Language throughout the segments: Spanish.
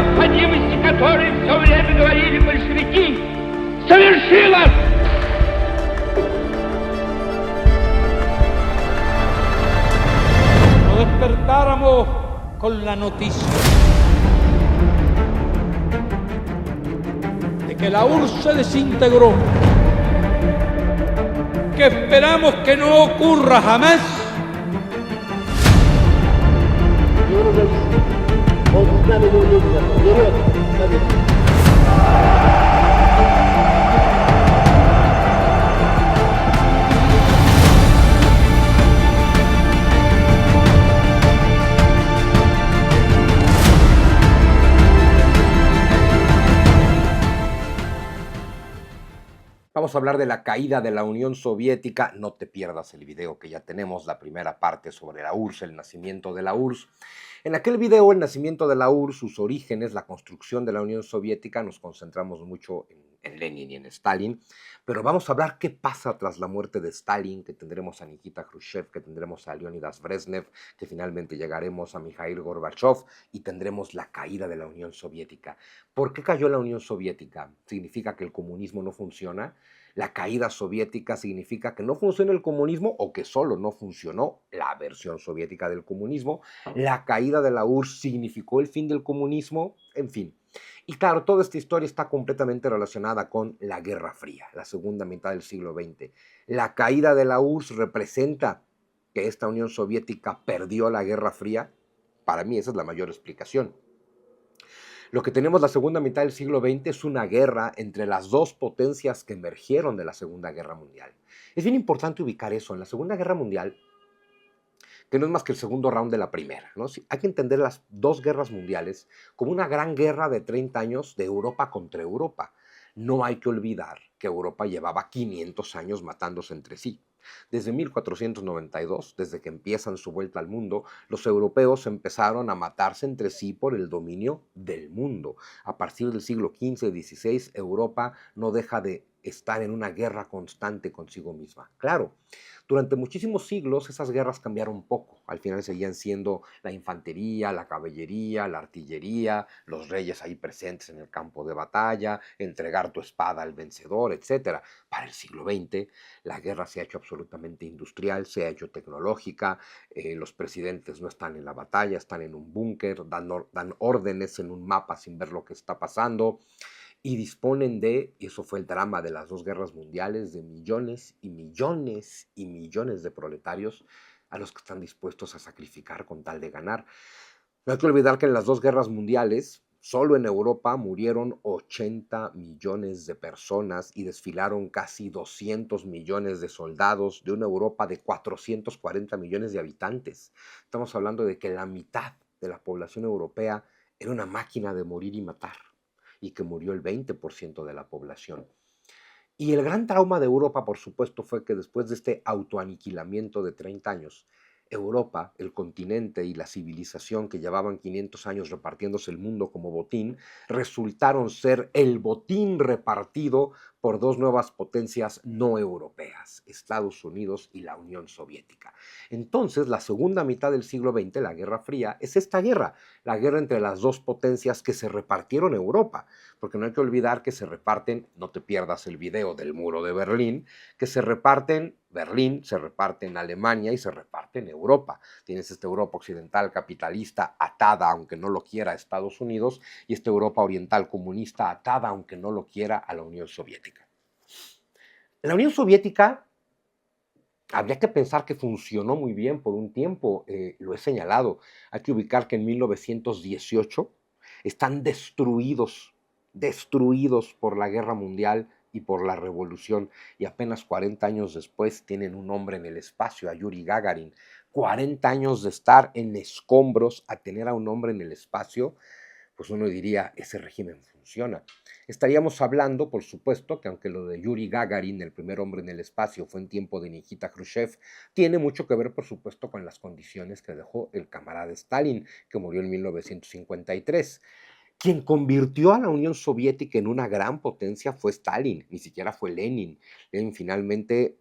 необходимости которой в то время говорили большевики, совершилась. Nos despertáramos con la noticia de que la URSS se desintegró, que esperamos que no ocurra jamás. Vamos a hablar de la caída de la Unión Soviética. No te pierdas el video que ya tenemos, la primera parte sobre la URSS, el nacimiento de la URSS. En aquel video, el nacimiento de la URSS, sus orígenes, la construcción de la Unión Soviética, nos concentramos mucho en Lenin y en Stalin, pero vamos a hablar qué pasa tras la muerte de Stalin, que tendremos a Nikita Khrushchev, que tendremos a Leonidas Brezhnev, que finalmente llegaremos a Mikhail Gorbachev y tendremos la caída de la Unión Soviética. ¿Por qué cayó la Unión Soviética? ¿Significa que el comunismo no funciona? La caída soviética significa que no funciona el comunismo o que solo no funcionó la versión soviética del comunismo. La caída de la URSS significó el fin del comunismo, en fin. Y claro, toda esta historia está completamente relacionada con la Guerra Fría, la segunda mitad del siglo XX. La caída de la URSS representa que esta Unión Soviética perdió la Guerra Fría. Para mí esa es la mayor explicación. Lo que tenemos la segunda mitad del siglo XX es una guerra entre las dos potencias que emergieron de la Segunda Guerra Mundial. Es bien importante ubicar eso. En la Segunda Guerra Mundial, que no es más que el segundo round de la primera, ¿no? Hay que entender las dos guerras mundiales como una gran guerra de 30 años de Europa contra Europa. No hay que olvidar que Europa llevaba 500 años matándose entre sí. Desde 1492, desde que empiezan su vuelta al mundo, los europeos empezaron a matarse entre sí por el dominio del mundo. A partir del siglo XV-XVI, Europa no deja de estar en una guerra constante consigo misma. Claro, durante muchísimos siglos esas guerras cambiaron poco. Al final seguían siendo la infantería, la caballería, la artillería, los reyes ahí presentes en el campo de batalla, entregar tu espada al vencedor, etc. Para el siglo XX, la guerra se ha hecho absolutamente industrial, se ha hecho tecnológica, los presidentes no están en la batalla, están en un búnker, dan órdenes en un mapa sin ver lo que está pasando. Y disponen de, y eso fue el drama de las dos guerras mundiales, de millones y millones y millones de proletarios a los que están dispuestos a sacrificar con tal de ganar. No hay que olvidar que en las dos guerras mundiales, solo en Europa murieron 80 millones de personas y desfilaron casi 200 millones de soldados de una Europa de 440 millones de habitantes. Estamos hablando de que la mitad de la población europea era una máquina de morir y matar, y que murió el 20% de la población. Y el gran trauma de Europa, por supuesto, fue que después de este autoaniquilamiento de 30 años, Europa, el continente y la civilización que llevaban 500 años repartiéndose el mundo como botín, resultaron ser el botín repartido por dos nuevas potencias no europeas, Estados Unidos y la Unión Soviética. Entonces, la segunda mitad del siglo XX, la Guerra Fría, es esta guerra, la guerra entre las dos potencias que se repartieron Europa, porque no hay que olvidar que se reparten, no te pierdas el video del muro de Berlín, que se reparten Berlín, se reparte en Alemania y se reparte en Europa. Tienes esta Europa occidental capitalista atada, aunque no lo quiera, a Estados Unidos, y esta Europa oriental comunista atada, aunque no lo quiera, a la Unión Soviética. La Unión Soviética, habría que pensar que funcionó muy bien por un tiempo, lo he señalado. Hay que ubicar que en 1918 están destruidos por la Guerra Mundial y por la Revolución, y apenas 40 años después tienen un hombre en el espacio, a Yuri Gagarin. 40 años de estar en escombros a tener a un hombre en el espacio, pues uno diría, ese régimen funciona. Estaríamos hablando, por supuesto, que aunque lo de Yuri Gagarin, el primer hombre en el espacio, fue en tiempo de Nikita Khrushchev, tiene mucho que ver, por supuesto, con las condiciones que dejó el camarada Stalin, que murió en 1953. Quien convirtió a la Unión Soviética en una gran potencia fue Stalin, ni siquiera fue Lenin. Lenin finalmente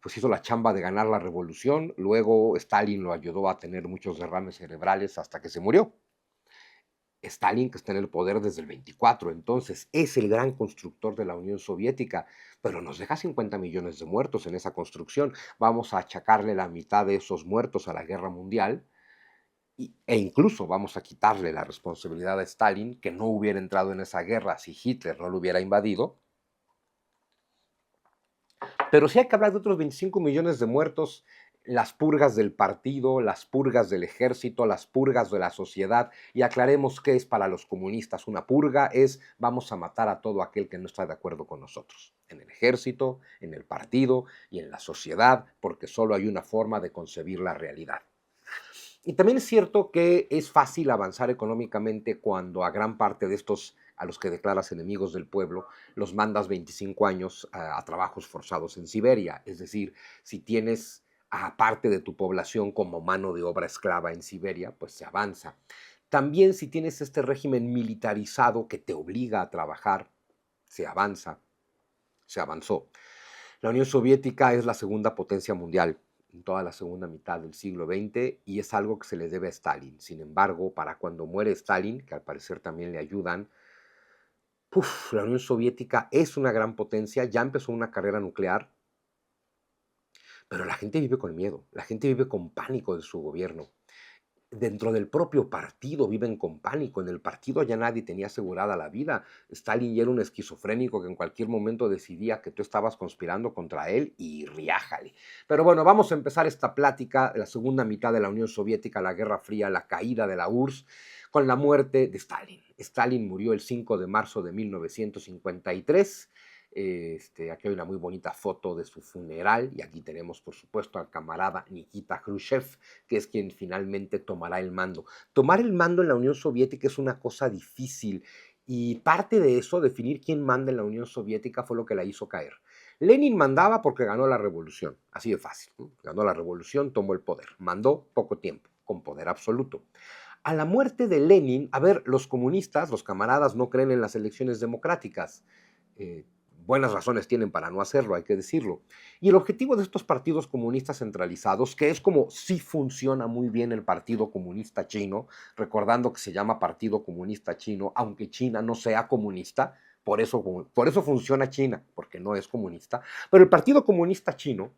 pues hizo la chamba de ganar la revolución, luego Stalin lo ayudó a tener muchos derrames cerebrales hasta que se murió. Stalin, que está en el poder desde el 24, entonces es el gran constructor de la Unión Soviética, pero nos deja 50 millones de muertos en esa construcción. Vamos a achacarle la mitad de esos muertos a la guerra mundial e incluso vamos a quitarle la responsabilidad a Stalin, que no hubiera entrado en esa guerra si Hitler no lo hubiera invadido. Pero sí hay que hablar de otros 25 millones de muertos, las purgas del partido, las purgas del ejército, las purgas de la sociedad. Y aclaremos qué es para los comunistas. Una purga es vamos a matar a todo aquel que no está de acuerdo con nosotros. En el ejército, en el partido y en la sociedad, porque solo hay una forma de concebir la realidad. Y también es cierto que es fácil avanzar económicamente cuando a gran parte de estos a los que declaras enemigos del pueblo, los mandas 25 años a trabajos forzados en Siberia. Es decir, si tienes a parte de tu población como mano de obra esclava en Siberia, pues se avanza. También si tienes este régimen militarizado que te obliga a trabajar, se avanza, se avanzó. La Unión Soviética es la segunda potencia mundial en toda la segunda mitad del siglo XX y es algo que se le debe a Stalin. Sin embargo, para cuando muere Stalin, que al parecer también le ayudan, la Unión Soviética es una gran potencia, ya empezó una carrera nuclear, pero la gente vive con miedo, la gente vive con pánico de su gobierno. Dentro del propio partido viven con pánico. En el partido ya nadie tenía asegurada la vida. Stalin ya era un esquizofrénico que en cualquier momento decidía que tú estabas conspirando contra él y riájale. Pero bueno, vamos a empezar esta plática de la segunda mitad de la Unión Soviética, la Guerra Fría, la caída de la URSS, con la muerte de Stalin. Stalin murió el 5 de marzo de 1953. Aquí hay una muy bonita foto de su funeral y aquí tenemos por supuesto al camarada Nikita Khrushchev, que es quien finalmente tomará el mando. Tomar el mando en la Unión Soviética es una cosa difícil y parte de eso, definir quién manda en la Unión Soviética, fue lo que la hizo caer. Lenin mandaba porque ganó la revolución, así de fácil, ¿no? Ganó la revolución, tomó el poder, mandó poco tiempo, con poder absoluto. A la muerte de Lenin, a ver, los comunistas, los camaradas no creen en las elecciones democráticas. Buenas razones tienen para no hacerlo, hay que decirlo. Y el objetivo de estos partidos comunistas centralizados, que es como sí funciona muy bien el Partido Comunista Chino, recordando que se llama Partido Comunista Chino, aunque China no sea comunista, por eso funciona China, porque no es comunista, pero el Partido Comunista Chino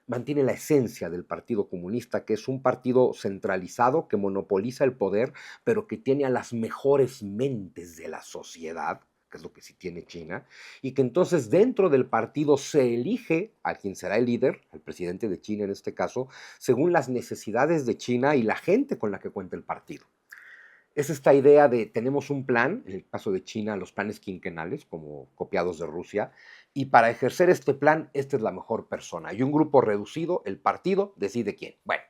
mantiene la esencia del Partido Comunista, que es un partido centralizado que monopoliza el poder, pero que tiene a las mejores mentes de la sociedad, que es lo que sí tiene China, y que entonces dentro del partido se elige a quien será el líder, al presidente de China en este caso, según las necesidades de China y la gente con la que cuenta el partido. Es esta idea de tenemos un plan, en el caso de China, los planes quinquenales, como copiados de Rusia, y para ejercer este plan, esta es la mejor persona. Y un grupo reducido, el partido, decide quién. Bueno,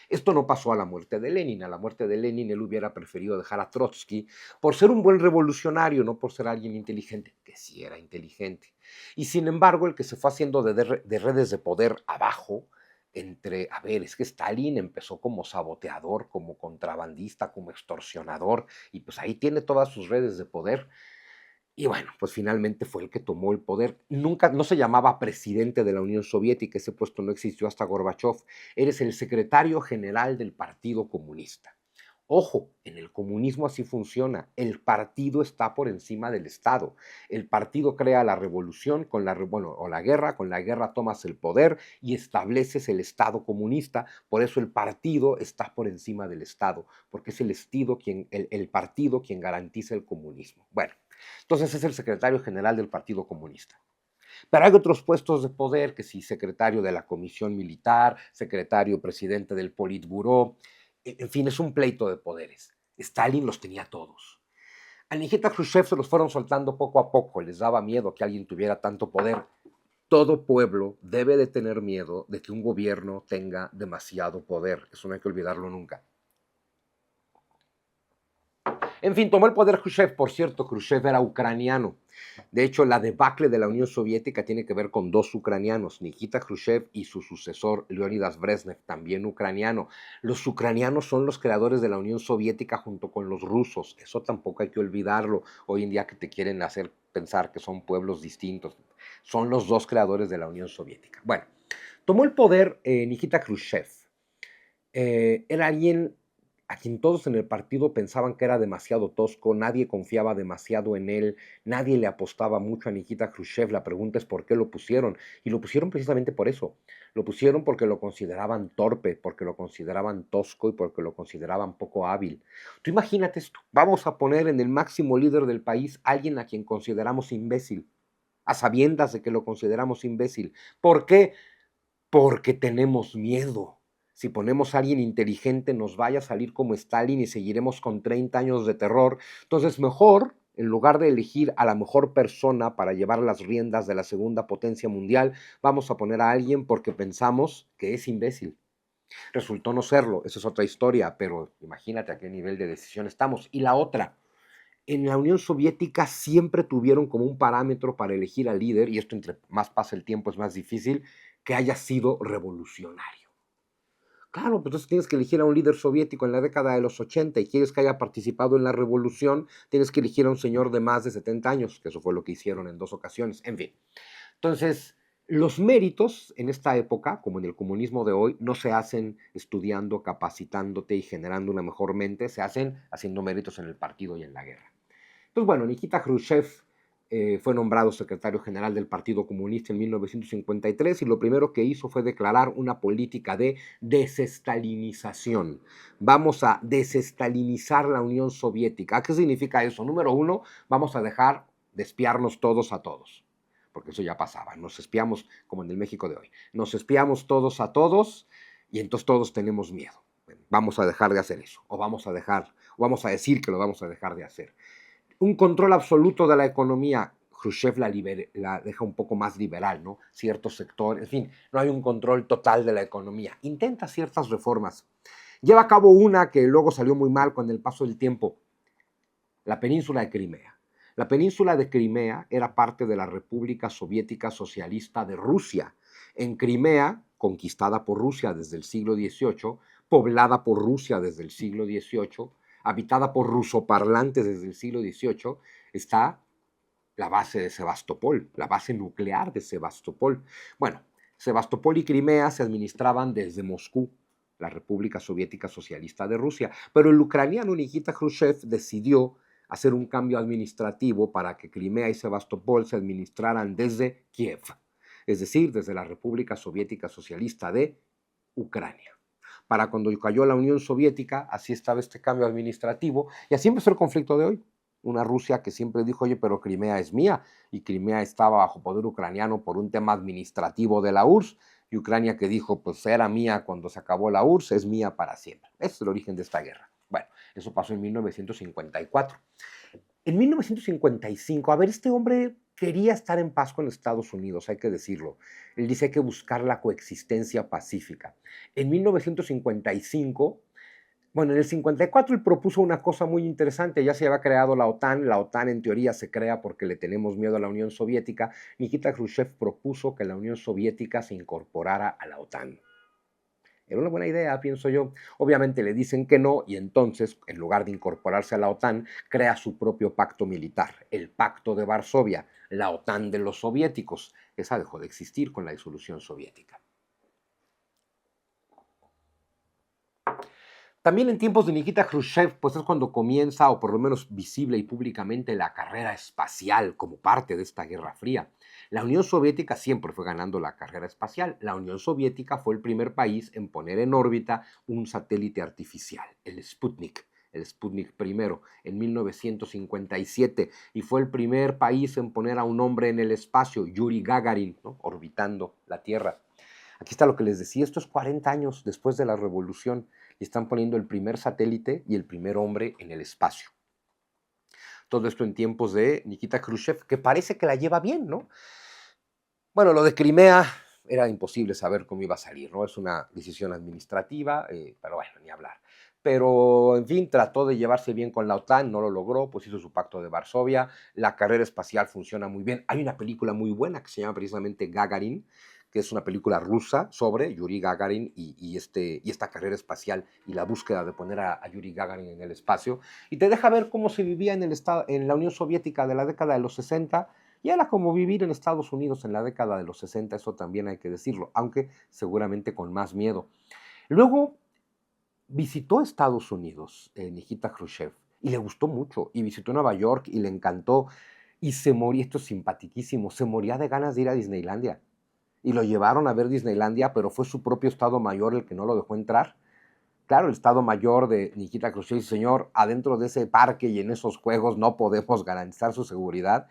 esto no pasó a la muerte de Lenin. A la muerte de Lenin él hubiera preferido dejar a Trotsky por ser un buen revolucionario, no por ser alguien inteligente, que sí era inteligente. Y sin embargo, el que se fue haciendo de redes de poder abajo, es que Stalin empezó como saboteador, como contrabandista, como extorsionador, y pues ahí tiene todas sus redes de poder. Y bueno, pues finalmente fue el que tomó el poder. Nunca, no se llamaba presidente de la Unión Soviética, ese puesto no existió hasta Gorbachev. Eres el secretario general del Partido Comunista. Ojo, en el comunismo así funciona. El partido está por encima del Estado. El partido crea la revolución o la guerra. Con la guerra tomas el poder y estableces el Estado comunista. Por eso el partido está por encima del Estado, porque es el partido quien garantiza el comunismo. Bueno, entonces es el secretario general del Partido Comunista. Pero hay otros puestos de poder, que sí, secretario de la Comisión Militar, secretario presidente del Politburó. En fin, es un pleito de poderes. Stalin los tenía todos. A Nikita Khrushchev se los fueron soltando poco a poco. Les daba miedo que alguien tuviera tanto poder. Todo pueblo debe de tener miedo de que un gobierno tenga demasiado poder. Eso no hay que olvidarlo nunca. En fin, tomó el poder Khrushchev. Por cierto, Khrushchev era ucraniano. De hecho, la debacle de la Unión Soviética tiene que ver con dos ucranianos, Nikita Khrushchev y su sucesor, Leonidas Brezhnev, también ucraniano. Los ucranianos son los creadores de la Unión Soviética junto con los rusos. Eso tampoco hay que olvidarlo. Hoy en día que te quieren hacer pensar que son pueblos distintos. Son los dos creadores de la Unión Soviética. Bueno, tomó el poder Nikita Khrushchev. Era alguien a quien todos en el partido pensaban que era demasiado tosco, nadie confiaba demasiado en él, nadie le apostaba mucho a Nikita Khrushchev. La pregunta es por qué lo pusieron. Y lo pusieron precisamente por eso. Lo pusieron porque lo consideraban torpe, porque lo consideraban tosco y porque lo consideraban poco hábil. Tú imagínate esto. Vamos a poner en el máximo líder del país a alguien a quien consideramos imbécil, a sabiendas de que lo consideramos imbécil. ¿Por qué? Porque tenemos miedo. Si ponemos a alguien inteligente, nos vaya a salir como Stalin y seguiremos con 30 años de terror. Entonces, mejor, en lugar de elegir a la mejor persona para llevar las riendas de la segunda potencia mundial, vamos a poner a alguien porque pensamos que es imbécil. Resultó no serlo, esa es otra historia, pero imagínate a qué nivel de decisión estamos. Y la otra, en la Unión Soviética siempre tuvieron como un parámetro para elegir al líder, y esto entre más pasa el tiempo es más difícil, que haya sido revolucionario. Claro, pues entonces tienes que elegir a un líder soviético en la década de los 80 y quieres que haya participado en la revolución, tienes que elegir a un señor de más de 70 años, que eso fue lo que hicieron en 2 ocasiones, en fin. Entonces, los méritos en esta época, como en el comunismo de hoy, no se hacen estudiando, capacitándote y generando una mejor mente, se hacen haciendo méritos en el partido y en la guerra. Entonces, bueno, Nikita Khrushchev fue nombrado secretario general del Partido Comunista en 1953 y lo primero que hizo fue declarar una política de desestalinización. Vamos a desestalinizar la Unión Soviética. ¿Qué significa eso? Número uno, vamos a dejar de espiarnos todos a todos, porque eso ya pasaba. Nos espiamos como en el México de hoy. Nos espiamos todos a todos y entonces todos tenemos miedo. Vamos a dejar de hacer eso, o vamos a decir que lo vamos a dejar de hacer. Un control absoluto de la economía. Khrushchev la deja un poco más liberal, ¿no? Ciertos sectores, en fin, no hay un control total de la economía. Intenta ciertas reformas. Lleva a cabo una que luego salió muy mal con el paso del tiempo, la península de Crimea. La península de Crimea era parte de la República Soviética Socialista de Rusia. En Crimea, conquistada por Rusia desde el siglo XVIII, poblada por Rusia desde el siglo XVIII, habitada por rusoparlantes desde el siglo XVIII, está la base de Sebastopol, la base nuclear de Sebastopol. Bueno, Sebastopol y Crimea se administraban desde Moscú, la República Soviética Socialista de Rusia, pero el ucraniano Nikita Khrushchev decidió hacer un cambio administrativo para que Crimea y Sebastopol se administraran desde Kiev, es decir, desde la República Soviética Socialista de Ucrania. Para cuando cayó la Unión Soviética, así estaba este cambio administrativo, y así empezó el conflicto de hoy. Una Rusia que siempre dijo, oye, pero Crimea es mía, y Crimea estaba bajo poder ucraniano por un tema administrativo de la URSS, y Ucrania que dijo, pues era mía cuando se acabó la URSS, es mía para siempre. Ese es el origen de esta guerra. Bueno, eso pasó en 1954. En 1955, a ver, este hombre quería estar en paz con Estados Unidos, hay que decirlo. Él dice que hay que buscar la coexistencia pacífica. En 1955, bueno, en el 54 él propuso una cosa muy interesante, ya se había creado la OTAN en teoría se crea porque le tenemos miedo a la Unión Soviética. Nikita Khrushchev propuso que la Unión Soviética se incorporara a la OTAN. Era una buena idea, pienso yo. Obviamente le dicen que no y entonces, en lugar de incorporarse a la OTAN, crea su propio pacto militar, el Pacto de Varsovia, la OTAN de los soviéticos. Esa dejó de existir con la disolución soviética. También en tiempos de Nikita Khrushchev, pues es cuando comienza, o por lo menos visible y públicamente, la carrera espacial como parte de esta Guerra Fría. La Unión Soviética siempre fue ganando la carrera espacial. La Unión Soviética fue el primer país en poner en órbita un satélite artificial, el Sputnik I, en 1957, y fue el primer país en poner a un hombre en el espacio, Yuri Gagarin, ¿no?, orbitando la Tierra. Aquí está lo que les decía, esto es 40 años después de la revolución y están poniendo el primer satélite y el primer hombre en el espacio. Todo esto en tiempos de Nikita Khrushchev, que parece que la lleva bien, ¿no? Bueno, lo de Crimea era imposible saber cómo iba a salir, ¿no? Es una decisión administrativa, pero bueno, ni hablar. Pero, en fin, trató de llevarse bien con la OTAN, no lo logró, pues hizo su pacto de Varsovia, la carrera espacial funciona muy bien. Hay una película muy buena que se llama precisamente Gagarin, que es una película rusa sobre Yuri Gagarin y esta carrera espacial y la búsqueda de poner a Yuri Gagarin en el espacio, y te deja ver cómo se vivía en la Unión Soviética de la década de los 60, y era como vivir en Estados Unidos en la década de los 60, eso también hay que decirlo, aunque seguramente con más miedo. Luego, visitó Estados Unidos, Nikita Khrushchev, y le gustó mucho, y visitó Nueva York y le encantó, y se moría, esto es simpaticísimo, se moría de ganas de ir a Disneylandia. Y lo llevaron a ver Disneylandia, pero fue su propio Estado Mayor el que no lo dejó entrar. Claro, el Estado Mayor de Nikita Khrushchev, señor, adentro de ese parque y en esos juegos no podemos garantizar su seguridad.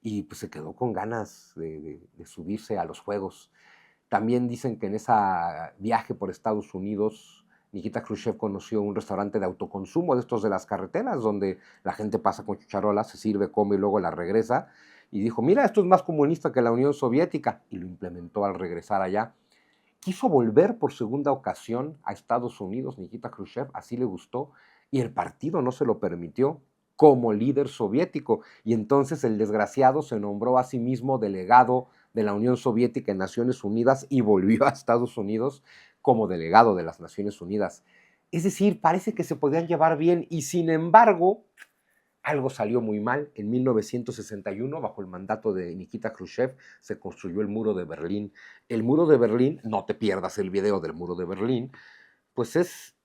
Y pues se quedó con ganas de subirse a los juegos. También dicen que en ese viaje por Estados Unidos, Nikita Khrushchev conoció un restaurante de autoconsumo de estos de las carreteras, donde la gente pasa con charolas, se sirve, come y luego la regresa. Y dijo, mira, esto es más comunista que la Unión Soviética. Y lo implementó al regresar allá. Quiso volver por segunda ocasión a Estados Unidos, Nikita Khrushchev, así le gustó, y el partido no se lo permitió como líder soviético. Y entonces el desgraciado se nombró a sí mismo delegado de la Unión Soviética en Naciones Unidas y volvió a Estados Unidos como delegado de las Naciones Unidas. Es decir, parece que se podían llevar bien y sin embargo algo salió muy mal. En 1961, bajo el mandato de Nikita Khrushchev, se construyó el muro de Berlín. El muro de Berlín, no te pierdas el video del muro de Berlín, pues es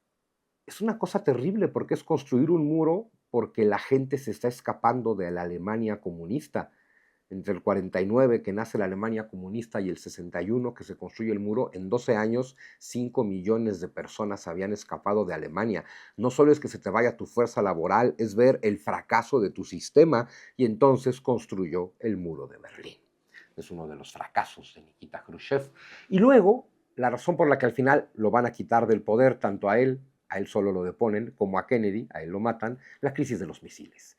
una cosa terrible porque es construir un muro porque la gente se está escapando de la Alemania comunista. Entre el 49, que nace la Alemania comunista, y el 61, que se construye el muro, en 12 años, 5 millones de personas habían escapado de Alemania. No solo es que se te vaya tu fuerza laboral, es ver el fracaso de tu sistema, y entonces construyó el muro de Berlín. Es uno de los fracasos de Nikita Khrushchev. Y luego, la razón por la que al final lo van a quitar del poder, tanto a él solo lo deponen, como a Kennedy, a él lo matan, la crisis de los misiles.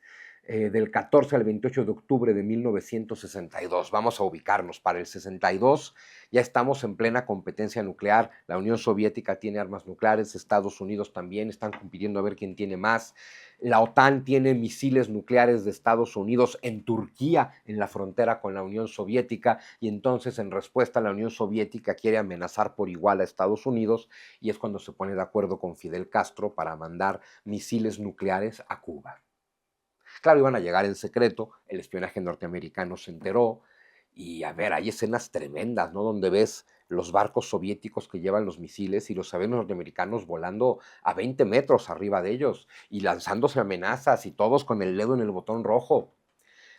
Del 14 al 28 de octubre de 1962. Vamos a ubicarnos. Para el 62 ya estamos en plena competencia nuclear. La Unión Soviética tiene armas nucleares, Estados Unidos también, están compitiendo a ver quién tiene más. La OTAN tiene misiles nucleares de Estados Unidos en Turquía, en la frontera con la Unión Soviética, y entonces en respuesta la Unión Soviética quiere amenazar por igual a Estados Unidos, y es cuando se pone de acuerdo con Fidel Castro para mandar misiles nucleares a Cuba. Claro, iban a llegar en secreto, el espionaje norteamericano se enteró, y a ver, hay escenas tremendas, ¿no? Donde ves los barcos soviéticos que llevan los misiles y los aviones norteamericanos volando a 20 metros arriba de ellos y lanzándose amenazas y todos con el dedo en el botón rojo.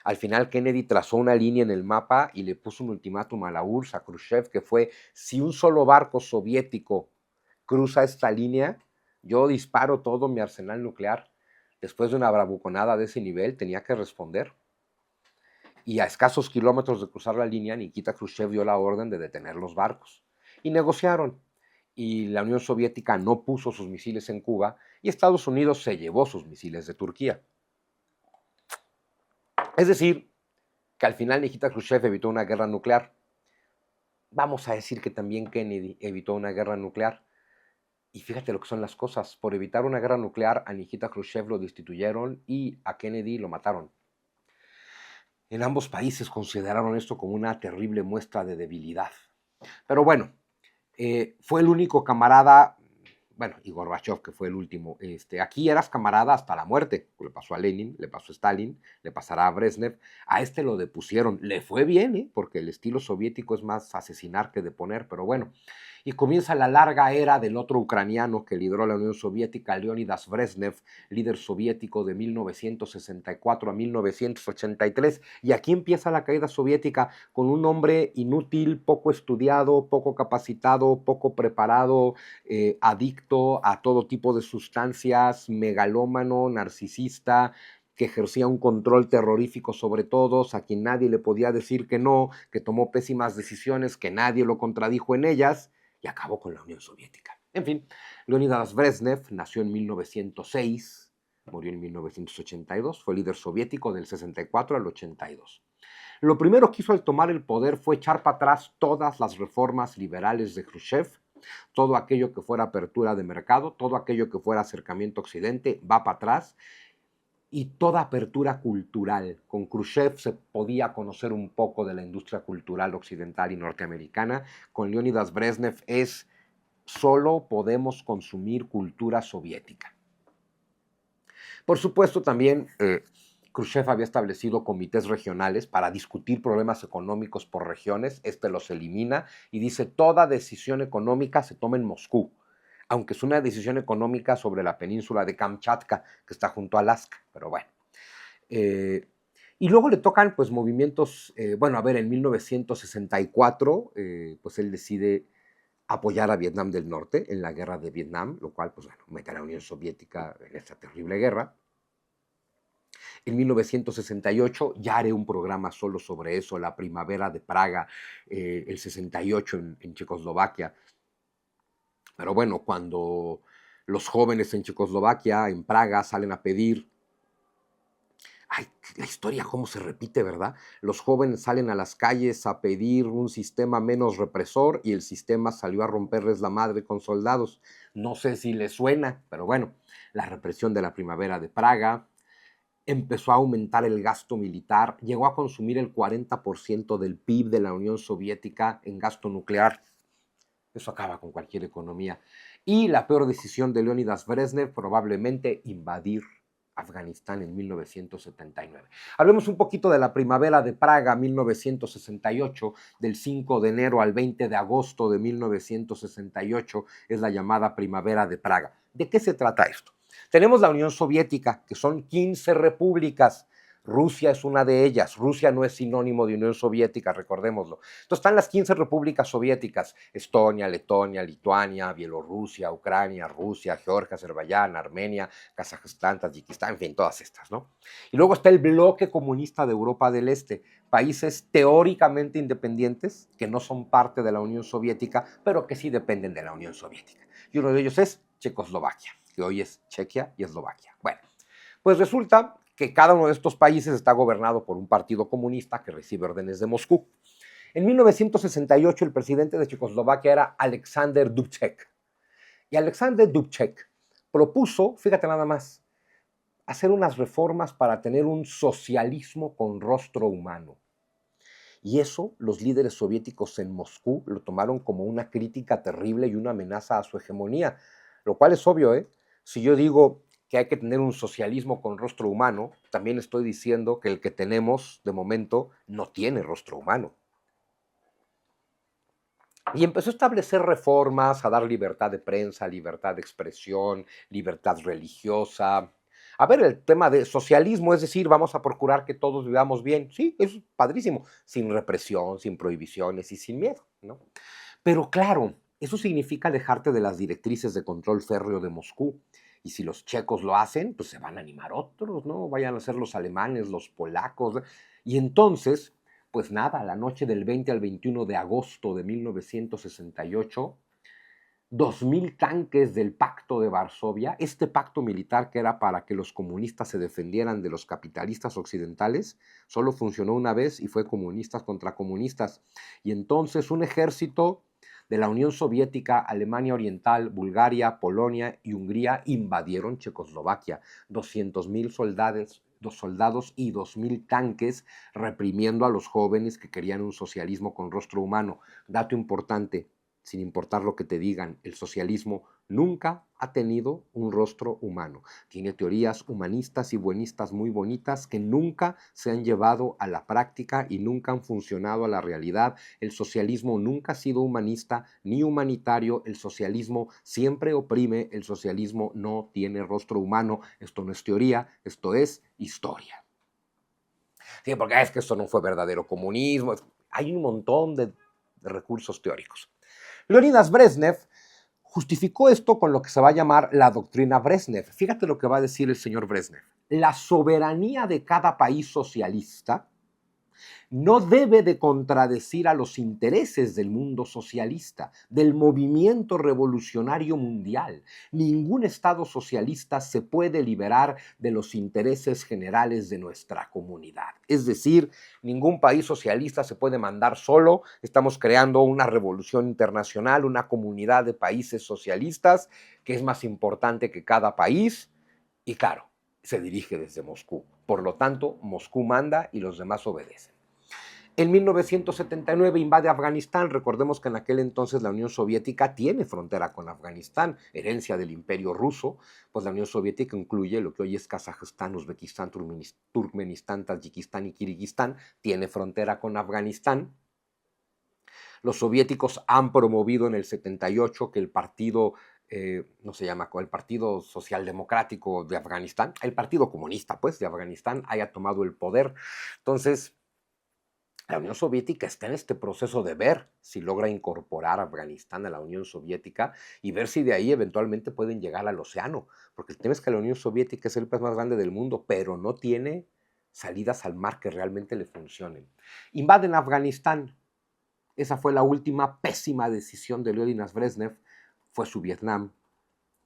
Al final Kennedy trazó una línea en el mapa y le puso un ultimátum a la URSS, a Khrushchev, que fue, si un solo barco soviético cruza esta línea, yo disparo todo mi arsenal nuclear. Después de una bravuconada de ese nivel, tenía que responder. Y a escasos kilómetros de cruzar la línea, Nikita Khrushchev dio la orden de detener los barcos. Y negociaron. Y la Unión Soviética no puso sus misiles en Cuba y Estados Unidos se llevó sus misiles de Turquía. Es decir, que al final Nikita Khrushchev evitó una guerra nuclear. Vamos a decir que también Kennedy evitó una guerra nuclear. Y fíjate lo que son las cosas. Por evitar una guerra nuclear, a Nikita Khrushchev lo destituyeron y a Kennedy lo mataron. En ambos países consideraron esto como una terrible muestra de debilidad. Pero bueno, fue el único camarada, bueno, y Gorbachev, que fue el último. Aquí eras camarada hasta la muerte. Le pasó a Lenin, le pasó a Stalin, le pasará a Brezhnev. A este lo depusieron. Le fue bien, porque el estilo soviético es más asesinar que deponer, pero bueno. Y comienza la larga era del otro ucraniano que lideró la Unión Soviética, Leonidas Brezhnev, líder soviético de 1964 a 1983. Y aquí empieza la caída soviética con un hombre inútil, poco estudiado, poco capacitado, poco preparado, adicto a todo tipo de sustancias, megalómano, narcisista, que ejercía un control terrorífico sobre todos, a quien nadie le podía decir que no, que tomó pésimas decisiones, que nadie lo contradijo en ellas, y acabó con la Unión Soviética. En fin, Leonidas Brezhnev nació en 1906, murió en 1982, fue líder soviético del 64 al 82. Lo primero que hizo al tomar el poder fue echar para atrás todas las reformas liberales de Khrushchev, todo aquello que fuera apertura de mercado, todo aquello que fuera acercamiento a Occidente, va para atrás, y toda apertura cultural. Con Khrushchev se podía conocer un poco de la industria cultural occidental y norteamericana. Con Leonidas Brezhnev es solo podemos consumir cultura soviética. Por supuesto, también Khrushchev había establecido comités regionales para discutir problemas económicos por regiones. Los elimina y dice: toda decisión económica se toma en Moscú. aunque es una decisión económica sobre la península de Kamchatka, que está junto a Alaska, pero bueno. Y luego le tocan pues movimientos, bueno, a ver, en 1964, pues él decide apoyar a Vietnam del Norte en la guerra de Vietnam, lo cual, pues bueno, mete a la Unión Soviética en esta terrible guerra. En 1968 ya haré un programa solo sobre eso, la primavera de Praga, el 68 en Checoslovaquia. Pero bueno, cuando los jóvenes en Checoslovaquia, en Praga, salen a pedir, ay, la historia cómo se repite, ¿verdad? Los jóvenes salen a las calles a pedir un sistema menos represor y el sistema salió a romperles la madre con soldados. No sé si les suena, pero bueno, la represión de la primavera de Praga, empezó a aumentar el gasto militar, llegó a consumir el 40% del PIB de la Unión Soviética en gasto nuclear. Eso acaba con cualquier economía. Y la peor decisión de Leonidas Brezhnev, probablemente invadir Afganistán en 1979. Hablemos un poquito de la primavera de Praga, 1968, del 5 de enero al 20 de agosto de 1968, es la llamada primavera de Praga. ¿De qué se trata esto? Tenemos la Unión Soviética, que son 15 repúblicas. Rusia es una de ellas. Rusia no es sinónimo de Unión Soviética, recordémoslo. Entonces están las 15 repúblicas soviéticas: Estonia, Letonia, Lituania, Bielorrusia, Ucrania, Rusia, Georgia, Azerbaiyán, Armenia, Kazajistán, Tayikistán, en fin, todas estas, ¿no? Y luego está el bloque comunista de Europa del Este, países teóricamente independientes que no son parte de la Unión Soviética, pero que sí dependen de la Unión Soviética. Y uno de ellos es Checoslovaquia, que hoy es Chequia y Eslovaquia. Bueno, pues resulta que cada uno de estos países está gobernado por un partido comunista que recibe órdenes de Moscú. En 1968 el presidente de Checoslovaquia era Alexander Dubček. Y Alexander Dubček propuso, fíjate nada más, hacer unas reformas para tener un socialismo con rostro humano. Y eso los líderes soviéticos en Moscú lo tomaron como una crítica terrible y una amenaza a su hegemonía, lo cual es obvio, ¿eh? Si yo digo que hay que tener un socialismo con rostro humano, también estoy diciendo que el que tenemos de momento no tiene rostro humano. Y empezó a establecer reformas, a dar libertad de prensa, libertad de expresión, libertad religiosa. A ver, el tema de socialismo, es decir, vamos a procurar que todos vivamos bien. Sí, eso es padrísimo, sin represión, sin prohibiciones y sin miedo, ¿no? Pero claro, eso significa alejarte de las directrices de control férreo de Moscú. Y si los checos lo hacen, pues se van a animar otros, ¿no? Vayan a ser los alemanes, los polacos. Y entonces, pues nada, la noche del 20 al 21 de agosto de 1968, 2.000 tanques del Pacto de Varsovia, este pacto militar que era para que los comunistas se defendieran de los capitalistas occidentales, solo funcionó una vez y fue comunistas contra comunistas. Y entonces un ejército de la Unión Soviética, Alemania Oriental, Bulgaria, Polonia y Hungría invadieron Checoslovaquia. 200.000 soldados y 2.000 tanques reprimiendo a los jóvenes que querían un socialismo con rostro humano. Dato importante, sin importar lo que te digan, el socialismo nunca ha tenido un rostro humano. Tiene teorías humanistas y buenistas muy bonitas que nunca se han llevado a la práctica y nunca han funcionado a la realidad. El socialismo nunca ha sido humanista ni humanitario. El socialismo siempre oprime. El socialismo no tiene rostro humano. Esto no es teoría, esto es historia. Sí, porque es que esto no fue verdadero comunismo. Hay un montón de recursos teóricos. Leonidas Brezhnev justificó esto con lo que se va a llamar la doctrina Brezhnev. Fíjate lo que va a decir el señor Brezhnev. La soberanía de cada país socialista no debe de contradecir a los intereses del mundo socialista, del movimiento revolucionario mundial. Ningún Estado socialista se puede liberar de los intereses generales de nuestra comunidad. Es decir, ningún país socialista se puede mandar solo. Estamos creando una revolución internacional, una comunidad de países socialistas que es más importante que cada país y, claro, se dirige desde Moscú. Por lo tanto, Moscú manda y los demás obedecen. En 1979 invade Afganistán. Recordemos que en aquel entonces la Unión Soviética tiene frontera con Afganistán, herencia del Imperio Ruso. Pues la Unión Soviética incluye lo que hoy es Kazajistán, Uzbekistán, Turkmenistán, Tayikistán y Kirguistán. Tiene frontera con Afganistán. Los soviéticos han promovido en el 78 que el partido no se llama, el Partido Socialdemocrático de Afganistán, el Partido Comunista, pues, de Afganistán, haya tomado el poder. Entonces, la Unión Soviética está en este proceso de ver si logra incorporar a Afganistán a la Unión Soviética y ver si de ahí eventualmente pueden llegar al océano, porque el tema es que la Unión Soviética es el país más grande del mundo, pero no tiene salidas al mar que realmente le funcionen. Invaden Afganistán. Esa fue la última pésima decisión de Leonidas Brezhnev, fue su Vietnam.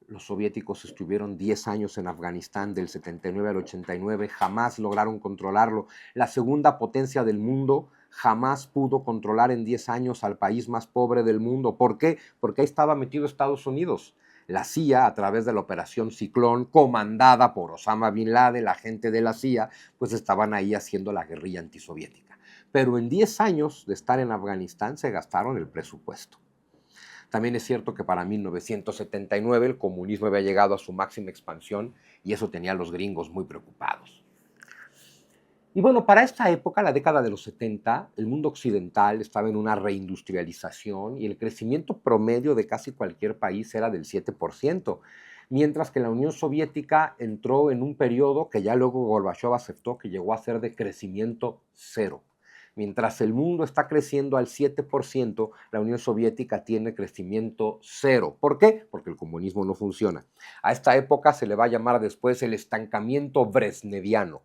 Los soviéticos estuvieron 10 años en Afganistán, del 79 al 89, jamás lograron controlarlo. La segunda potencia del mundo jamás pudo controlar en 10 años al país más pobre del mundo. ¿Por qué? Porque ahí estaba metido Estados Unidos. La CIA, a través de la Operación Ciclón, comandada por Osama Bin Laden, la gente de la CIA, pues estaban ahí haciendo la guerrilla antisoviética. Pero en 10 años de estar en Afganistán se gastaron el presupuesto. También es cierto que para 1979 el comunismo había llegado a su máxima expansión y eso tenía a los gringos muy preocupados. Y bueno, para esta época, la década de los 70, el mundo occidental estaba en una reindustrialización y el crecimiento promedio de casi cualquier país era del 7%, mientras que la Unión Soviética entró en un periodo que ya luego Gorbachov aceptó que llegó a ser de crecimiento cero. Mientras el mundo está creciendo al 7%, la Unión Soviética tiene crecimiento cero. ¿Por qué? Porque el comunismo no funciona. A esta época se le va a llamar después el estancamiento brezhneviano.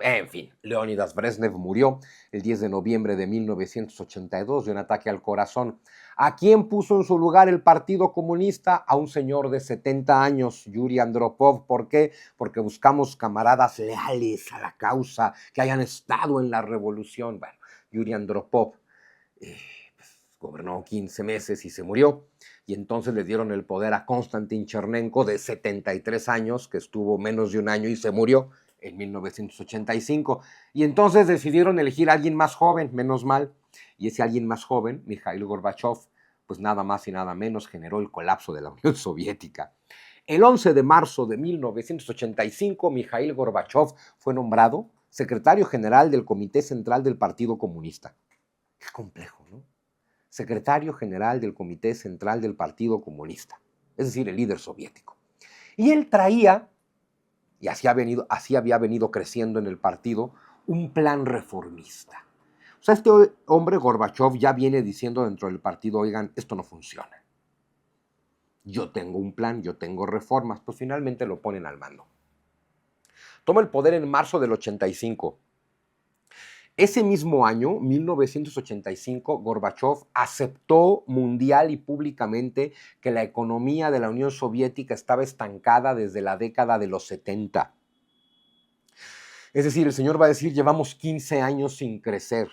En fin, Leonidas Brezhnev murió el 10 de noviembre de 1982 de un ataque al corazón. ¿A quién puso en su lugar el Partido Comunista? A un señor de 70 años, Yuri Andropov. ¿Por qué? Porque buscamos camaradas leales a la causa, que hayan estado en la revolución. Bueno, Yuri Andropov gobernó 15 meses y se murió. Y entonces le dieron el poder a Konstantin Chernenko, de 73 años, que estuvo menos de un año y se murió en 1985, y entonces decidieron elegir a alguien más joven, menos mal, y ese alguien más joven, Mikhail Gorbachev, pues nada más y nada menos generó el colapso de la Unión Soviética. El 11 de marzo de 1985, Mikhail Gorbachev fue nombrado secretario general del Comité Central del Partido Comunista. Qué complejo, ¿no? Secretario general del Comité Central del Partido Comunista, es decir, el líder soviético. Y él traía, y así había venido creciendo en el partido, un plan reformista. O sea, este hombre, Gorbachev, ya viene diciendo dentro del partido, oigan, esto no funciona. Yo tengo un plan, yo tengo reformas, pues finalmente lo ponen al mando. Toma el poder en marzo del 85. Ese mismo año, 1985, Gorbachev aceptó mundial y públicamente que la economía de la Unión Soviética estaba estancada desde la década de los 70. Es decir, el señor va a decir, llevamos 15 años sin crecer.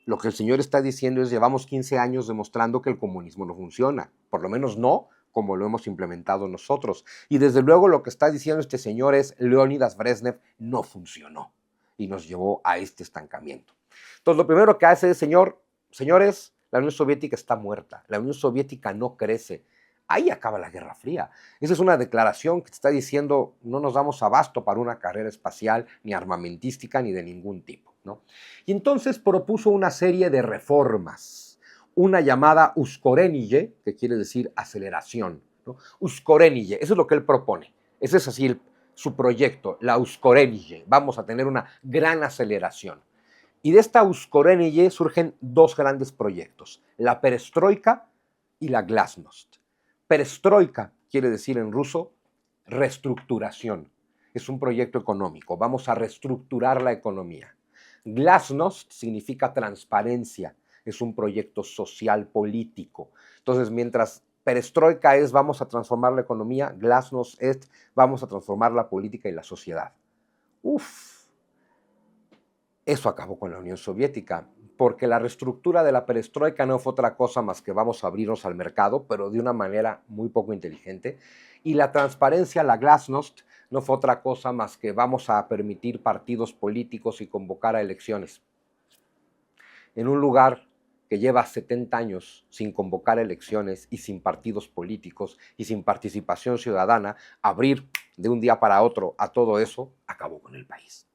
Lo que el señor está diciendo es, llevamos 15 años demostrando que el comunismo no funciona, por lo menos no como lo hemos implementado nosotros. Y desde luego lo que está diciendo este señor es, Leonidas Brezhnev no funcionó y nos llevó a este estancamiento. Entonces, lo primero que hace es, señores, la Unión Soviética está muerta, la Unión Soviética no crece. Ahí acaba la Guerra Fría. Esa es una declaración que te está diciendo, no nos damos abasto para una carrera espacial, ni armamentística, ni de ningún tipo, ¿no? Y entonces propuso una serie de reformas, una llamada Uskorenije, que quiere decir aceleración, ¿no? Uskorenije, eso es lo que él propone. Ese es así su proyecto, la Uskorenije. Vamos a tener una gran aceleración. Y de esta Uskorenije surgen dos grandes proyectos, la perestroika y la glasnost. Perestroika quiere decir en ruso reestructuración. Es un proyecto económico, vamos a reestructurar la economía. Glasnost significa transparencia, es un proyecto social político. Entonces, mientras perestroika es vamos a transformar la economía, glasnost es vamos a transformar la política y la sociedad. Eso acabó con la Unión Soviética, porque la reestructura de la perestroika no fue otra cosa más que vamos a abrirnos al mercado, pero de una manera muy poco inteligente, y la transparencia, la glasnost, no fue otra cosa más que vamos a permitir partidos políticos y convocar a elecciones. En un lugar que lleva 70 años sin convocar elecciones y sin partidos políticos y sin participación ciudadana, abrir de un día para otro a todo eso, acabó con el país.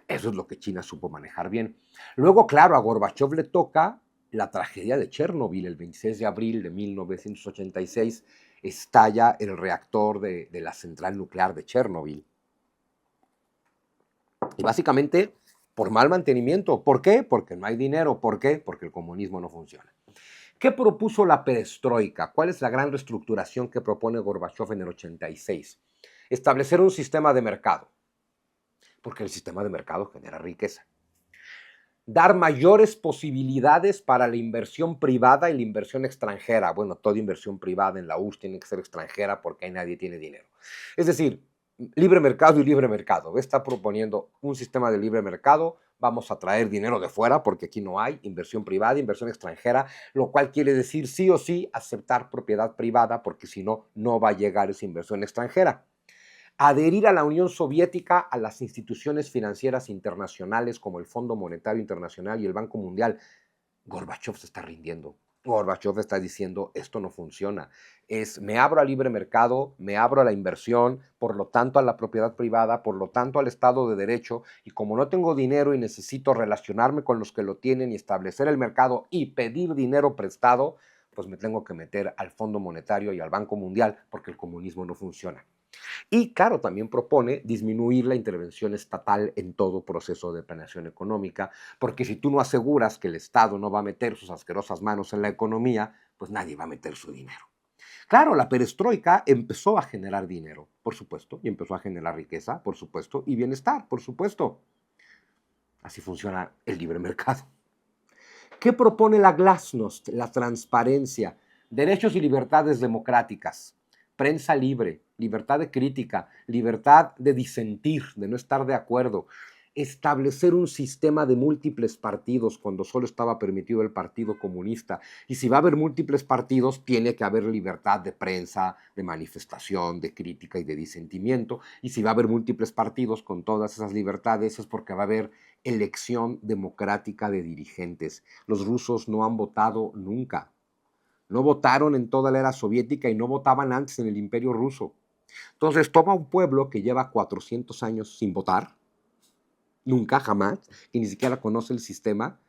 Eso es lo que China supo manejar bien. Luego, claro, a Gorbachev le toca la tragedia de Chernobyl. El 26 de abril de 1986 estalla el reactor de la central nuclear de Chernobyl. Y básicamente por mal mantenimiento. ¿Por qué? Porque no hay dinero. ¿Por qué? Porque el comunismo no funciona. ¿Qué propuso la perestroika? ¿Cuál es la gran reestructuración que propone Gorbachov en el 86? Establecer un sistema de mercado, porque el sistema de mercado genera riqueza. Dar mayores posibilidades para la inversión privada y la inversión extranjera. Bueno, toda inversión privada en la URSS tiene que ser extranjera porque ahí nadie tiene dinero. Es decir, libre mercado y libre mercado. Está proponiendo un sistema de libre mercado. Vamos a traer dinero de fuera porque aquí no hay inversión privada, inversión extranjera, lo cual quiere decir sí o sí aceptar propiedad privada porque si no, no va a llegar esa inversión extranjera. Adherir a la Unión Soviética, a las instituciones financieras internacionales como el Fondo Monetario Internacional y el Banco Mundial. Gorbachov se está rindiendo. Gorbachov está diciendo, esto no funciona. Me abro al libre mercado, me abro a la inversión, por lo tanto a la propiedad privada, por lo tanto al Estado de Derecho, y como no tengo dinero y necesito relacionarme con los que lo tienen y establecer el mercado y pedir dinero prestado, pues me tengo que meter al Fondo Monetario y al Banco Mundial porque el comunismo no funciona. Y claro, también propone disminuir la intervención estatal en todo proceso de planeación económica, porque si tú no aseguras que el Estado no va a meter sus asquerosas manos en la economía, pues nadie va a meter su dinero. Claro, la perestroika empezó a generar dinero, por supuesto, y empezó a generar riqueza, por supuesto, y bienestar, por supuesto. Así funciona el libre mercado. ¿Qué propone la glasnost? La transparencia, derechos y libertades democráticas, prensa libre, libertad de crítica, libertad de disentir, de no estar de acuerdo, establecer un sistema de múltiples partidos cuando solo estaba permitido el Partido Comunista. Y si va a haber múltiples partidos, tiene que haber libertad de prensa, de manifestación, de crítica y de disentimiento. Y si va a haber múltiples partidos con todas esas libertades, es porque va a haber elección democrática de dirigentes. Los rusos no han votado nunca. No votaron en toda la era soviética y no votaban antes en el Imperio Ruso. Entonces toma un pueblo que lleva 400 años sin votar, nunca, jamás, y ni siquiera conoce el sistema,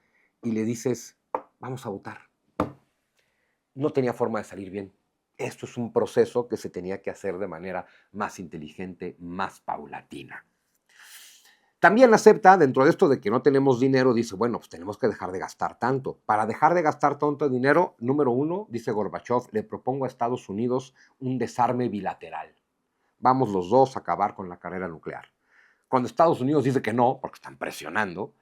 y le dices, vamos a votar. No tenía forma de salir bien. Esto es un proceso que se tenía que hacer de manera más inteligente, más paulatina. También acepta, dentro de esto de que no tenemos dinero, dice, bueno, pues tenemos que dejar de gastar tanto. Para dejar de gastar tanto dinero, número uno, dice Gorbachov, le propongo a Estados Unidos un desarme bilateral. Vamos los dos a acabar con la carrera nuclear. Cuando Estados Unidos dice que no, porque están presionando,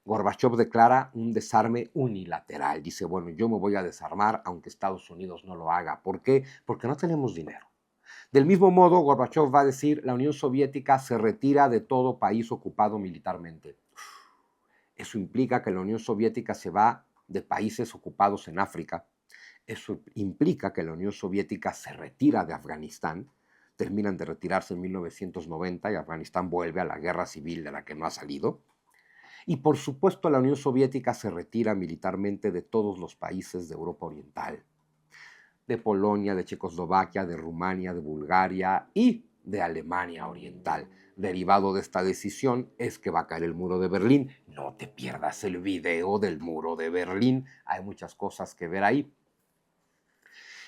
Gorbachov declara un desarme unilateral. Dice, bueno, yo me voy a desarmar aunque Estados Unidos no lo haga. ¿Por qué? Porque no tenemos dinero. Del mismo modo, Gorbachov va a decir, la Unión Soviética se retira de todo país ocupado militarmente. Eso implica que la Unión Soviética se va de países ocupados en África. Eso implica que la Unión Soviética se retira de Afganistán. Terminan de retirarse en 1990 y Afganistán vuelve a la guerra civil de la que no ha salido. Y por supuesto la Unión Soviética se retira militarmente de todos los países de Europa Oriental, de Polonia, de Checoslovaquia, de Rumania, de Bulgaria y de Alemania Oriental. Derivado de esta decisión es que va a caer el muro de Berlín. No te pierdas el video del muro de Berlín, hay muchas cosas que ver ahí.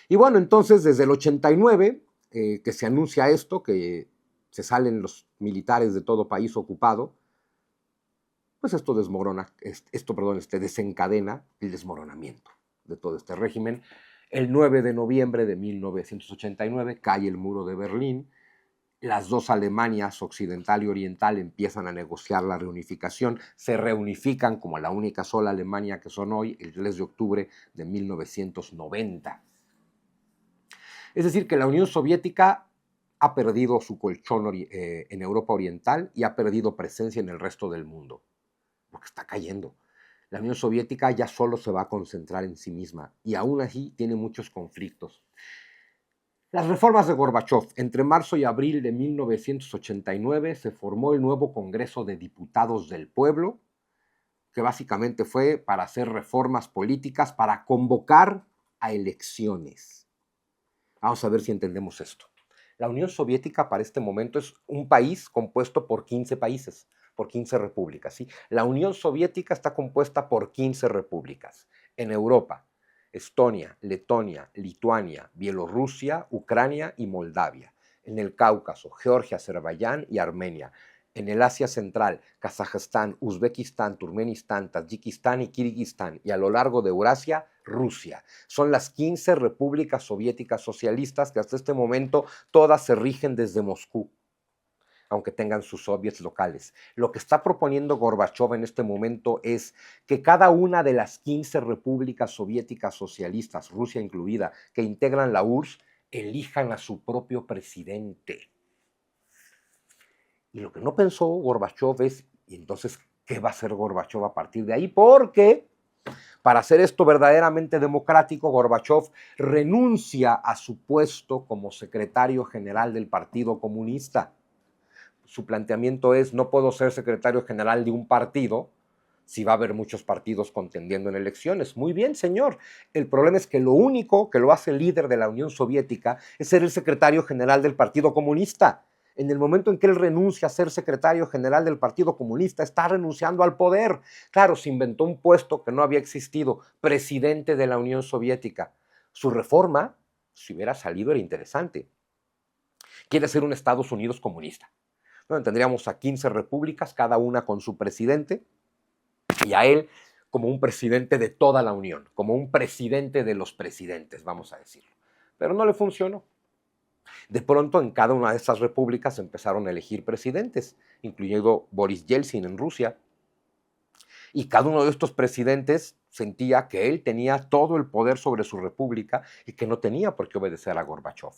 Y bueno, entonces desde el 89, que se anuncia esto, que se salen los militares de todo país ocupado, pues esto desencadena el desmoronamiento de todo este régimen. El 9 de noviembre de 1989 cae el muro de Berlín. Las dos Alemanias, occidental y oriental, empiezan a negociar la reunificación. Se reunifican como la única sola Alemania que son hoy, el 3 de octubre de 1990. Es decir, que la Unión Soviética ha perdido su colchón en Europa Oriental y ha perdido presencia en el resto del mundo, porque está cayendo. La Unión Soviética ya solo se va a concentrar en sí misma y aún así tiene muchos conflictos. Las reformas de Gorbachov. Entre marzo y abril de 1989 se formó el nuevo Congreso de Diputados del Pueblo, que básicamente fue para hacer reformas políticas, para convocar a elecciones. Vamos a ver si entendemos esto. La Unión Soviética para este momento es un país compuesto por 15 países, por 15 repúblicas. ¿Sí? La Unión Soviética está compuesta por 15 repúblicas. En Europa, Estonia, Letonia, Lituania, Bielorrusia, Ucrania y Moldavia. En el Cáucaso, Georgia, Azerbaiyán y Armenia. En el Asia Central, Kazajstán, Uzbekistán, Turkmenistán, Tayikistán y Kirguistán. Y a lo largo de Eurasia, Rusia. Son las 15 repúblicas soviéticas socialistas que hasta este momento todas se rigen desde Moscú, aunque tengan sus soviets locales. Lo que está proponiendo Gorbachov en este momento es que cada una de las 15 repúblicas soviéticas socialistas, Rusia incluida, que integran la URSS, elijan a su propio presidente. Y lo que no pensó Gorbachov es, ¿y entonces qué va a hacer Gorbachov a partir de ahí? Porque para hacer esto verdaderamente democrático, Gorbachov renuncia a su puesto como secretario general del Partido Comunista. Su planteamiento es, no puedo ser secretario general de un partido si va a haber muchos partidos contendiendo en elecciones. Muy bien, señor. El problema es que lo único que lo hace líder de la Unión Soviética es ser el secretario general del Partido Comunista. En el momento en que él renuncia a ser secretario general del Partido Comunista, está renunciando al poder. Claro, se inventó un puesto que no había existido, presidente de la Unión Soviética. Su reforma, si hubiera salido, era interesante. Quiere ser un Estados Unidos comunista. Bueno, tendríamos a 15 repúblicas, cada una con su presidente, y a él como un presidente de toda la Unión, como un presidente de los presidentes, vamos a decirlo. Pero no le funcionó. De pronto, en cada una de esas repúblicas empezaron a elegir presidentes, incluyendo Boris Yeltsin en Rusia. Y cada uno de estos presidentes sentía que él tenía todo el poder sobre su república y que no tenía por qué obedecer a Gorbachov.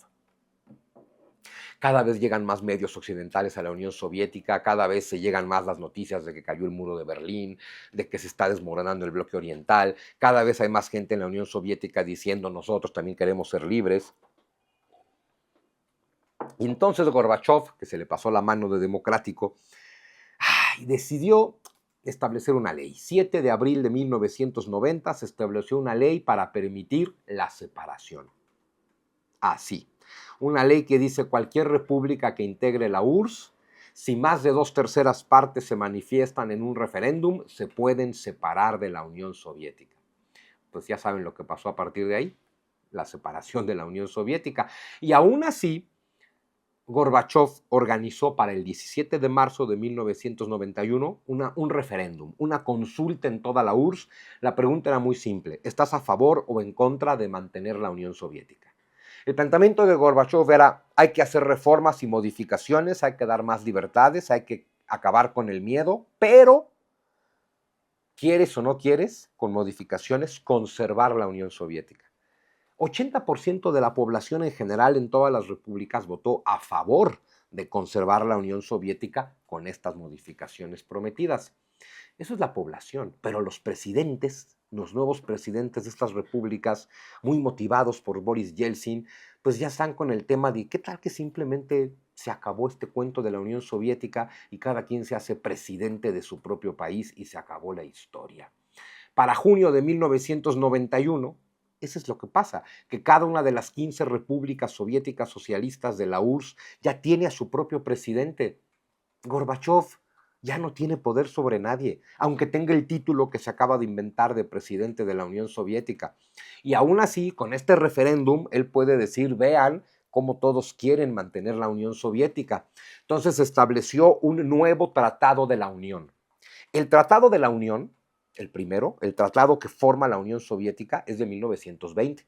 Cada vez llegan más medios occidentales a la Unión Soviética, cada vez se llegan más las noticias de que cayó el muro de Berlín, de que se está desmoronando el bloque oriental, cada vez hay más gente en la Unión Soviética diciendo nosotros también queremos ser libres. Y entonces Gorbachov, que se le pasó la mano de democrático, decidió establecer una ley. 7 de abril de 1990 se estableció una ley para permitir la separación. Así. Una ley que dice cualquier república que integre la URSS, si más de 2/3 partes se manifiestan en un referéndum, se pueden separar de la Unión Soviética. Pues ya saben lo que pasó a partir de ahí, la separación de la Unión Soviética. Y aún así, Gorbachov organizó para el 17 de marzo de 1991 un referéndum, una consulta en toda la URSS. La pregunta era muy simple, ¿estás a favor o en contra de mantener la Unión Soviética? El planteamiento de Gorbachov era, hay que hacer reformas y modificaciones, hay que dar más libertades, hay que acabar con el miedo, pero, quieres o no quieres, con modificaciones, conservar la Unión Soviética. 80% de la población en general en todas las repúblicas votó a favor de conservar la Unión Soviética con estas modificaciones prometidas. Eso es la población, pero los presidentes, los nuevos presidentes de estas repúblicas, muy motivados por Boris Yeltsin, pues ya están con el tema de ¿qué tal que simplemente se acabó este cuento de la Unión Soviética y cada quien se hace presidente de su propio país y se acabó la historia? Para junio de 1991, eso es lo que pasa, que cada una de las 15 repúblicas soviéticas socialistas de la URSS ya tiene a su propio presidente. Gorbachov ya no tiene poder sobre nadie, aunque tenga el título que se acaba de inventar de presidente de la Unión Soviética. Y aún así, con este referéndum, él puede decir, vean cómo todos quieren mantener la Unión Soviética. Entonces se estableció un nuevo Tratado de la Unión. El Tratado de la Unión, el primero, el tratado que forma la Unión Soviética, es de 1920.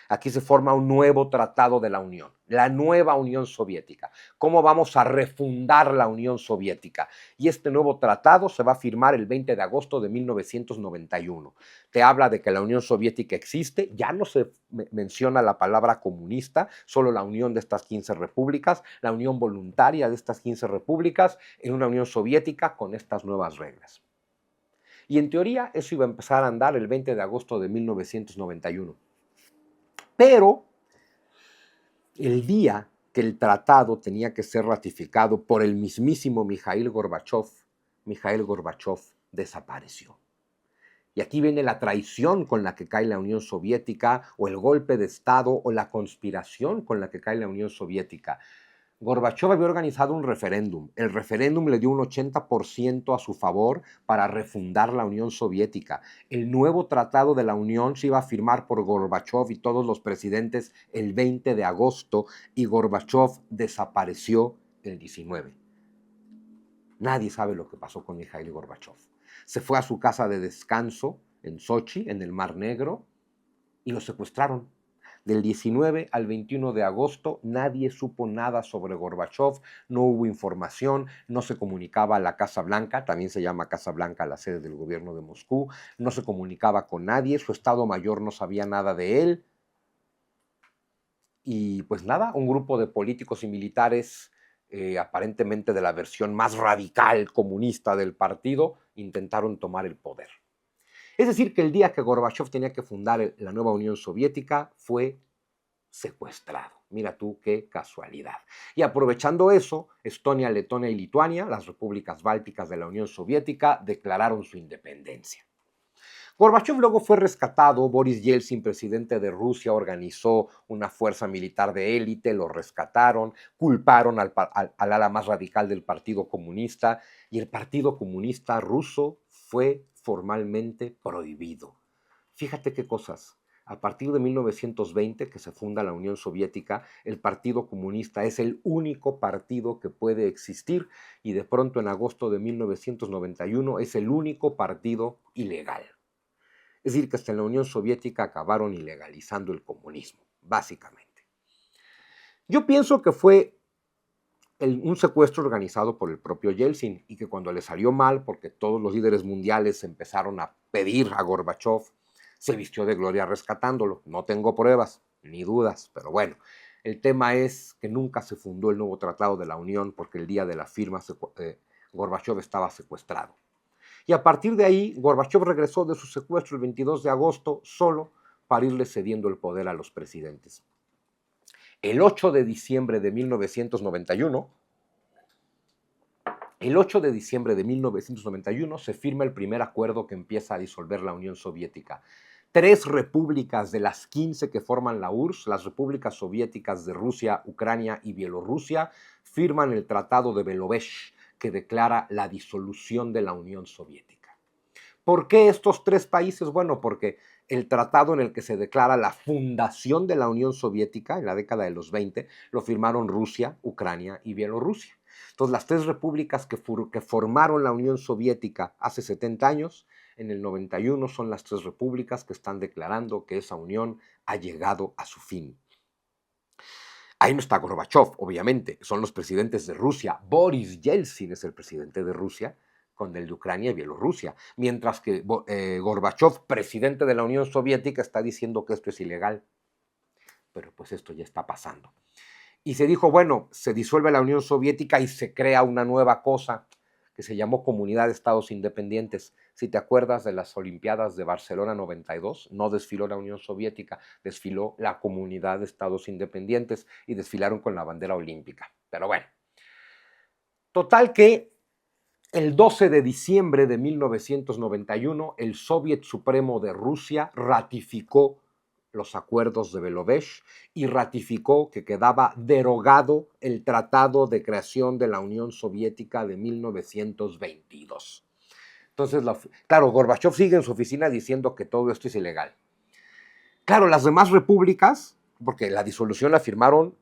Aquí se forma un nuevo Tratado de la Unión, la nueva Unión Soviética. ¿Cómo vamos a refundar la Unión Soviética? Y este nuevo tratado se va a firmar el 20 de agosto de 1991. Te habla de que la Unión Soviética existe, ya no se menciona la palabra comunista, solo la unión de estas 15 repúblicas, la unión voluntaria de estas 15 repúblicas en una Unión Soviética con estas nuevas reglas. Y en teoría eso iba a empezar a andar el 20 de agosto de 1991. Pero el día que el tratado tenía que ser ratificado por el mismísimo Mikhail Gorbachov desapareció. Y aquí viene la traición con la que cae la Unión Soviética, o el golpe de Estado, o la conspiración con la que cae la Unión Soviética. Gorbachov había organizado un referéndum. El referéndum le dio un 80% a su favor para refundar la Unión Soviética. El nuevo tratado de la Unión se iba a firmar por Gorbachov y todos los presidentes el 20 de agosto y Gorbachov desapareció el 19. Nadie sabe lo que pasó con Mikhail Gorbachov. Se fue a su casa de descanso en Sochi, en el Mar Negro, y lo secuestraron. Del 19 al 21 de agosto nadie supo nada sobre Gorbachov, no hubo información, no se comunicaba a la Casa Blanca, también se llama Casa Blanca la sede del gobierno de Moscú, no se comunicaba con nadie, su Estado Mayor no sabía nada de él. Y pues nada, un grupo de políticos y militares, aparentemente de la versión más radical comunista del partido, intentaron tomar el poder. Es decir, que el día que Gorbachov tenía que fundar la nueva Unión Soviética fue secuestrado. Mira tú qué casualidad. Y aprovechando eso, Estonia, Letonia y Lituania, las repúblicas bálticas de la Unión Soviética, declararon su independencia. Gorbachov luego fue rescatado, Boris Yeltsin, presidente de Rusia, organizó una fuerza militar de élite, lo rescataron, culparon al ala más radical del Partido Comunista y el Partido Comunista ruso fue formalmente prohibido. Fíjate qué cosas. A partir de 1920, que se funda la Unión Soviética, el Partido Comunista es el único partido que puede existir y de pronto en agosto de 1991 es el único partido ilegal. Es decir, que hasta en la Unión Soviética acabaron ilegalizando el comunismo, básicamente. Yo pienso que fue un secuestro organizado por el propio Yeltsin y que cuando le salió mal, porque todos los líderes mundiales empezaron a pedir a Gorbachov, se vistió de gloria rescatándolo. No tengo pruebas ni dudas, pero bueno, el tema es que nunca se fundó el nuevo Tratado de la Unión porque el día de la firma Gorbachov estaba secuestrado. Y a partir de ahí, Gorbachov regresó de su secuestro el 22 de agosto solo para irle cediendo el poder a los presidentes. El 8 de diciembre de 1991, se firma el primer acuerdo que empieza a disolver la Unión Soviética. 3 repúblicas de las 15 que forman la URSS, las repúblicas soviéticas de Rusia, Ucrania y Bielorrusia, firman el Tratado de Belovesh, que declara la disolución de la Unión Soviética. ¿Por qué estos 3 países? Bueno, porque el tratado en el que se declara la fundación de la Unión Soviética en la década de los 20 lo firmaron Rusia, Ucrania y Bielorrusia. Entonces, las 3 repúblicas que formaron la Unión Soviética hace 70 años, en el 91 son las 3 repúblicas que están declarando que esa unión ha llegado a su fin. Ahí no está Gorbachov, obviamente, son los presidentes de Rusia. Boris Yeltsin es el presidente de Rusia, con el de Ucrania y Bielorrusia. Mientras que Gorbachov, presidente de la Unión Soviética, está diciendo que esto es ilegal. Pero pues esto ya está pasando. Y se dijo, bueno, se disuelve la Unión Soviética y se crea una nueva cosa que se llamó Comunidad de Estados Independientes. Si te acuerdas de las Olimpiadas de Barcelona 92, no desfiló la Unión Soviética, desfiló la Comunidad de Estados Independientes y desfilaron con la bandera olímpica. Pero bueno, total que el 12 de diciembre de 1991, el Soviet Supremo de Rusia ratificó los acuerdos de Belovesh y ratificó que quedaba derogado el Tratado de Creación de la Unión Soviética de 1922. Entonces, claro, Gorbachov sigue en su oficina diciendo que todo esto es ilegal. Claro, las demás repúblicas, porque la disolución la firmaron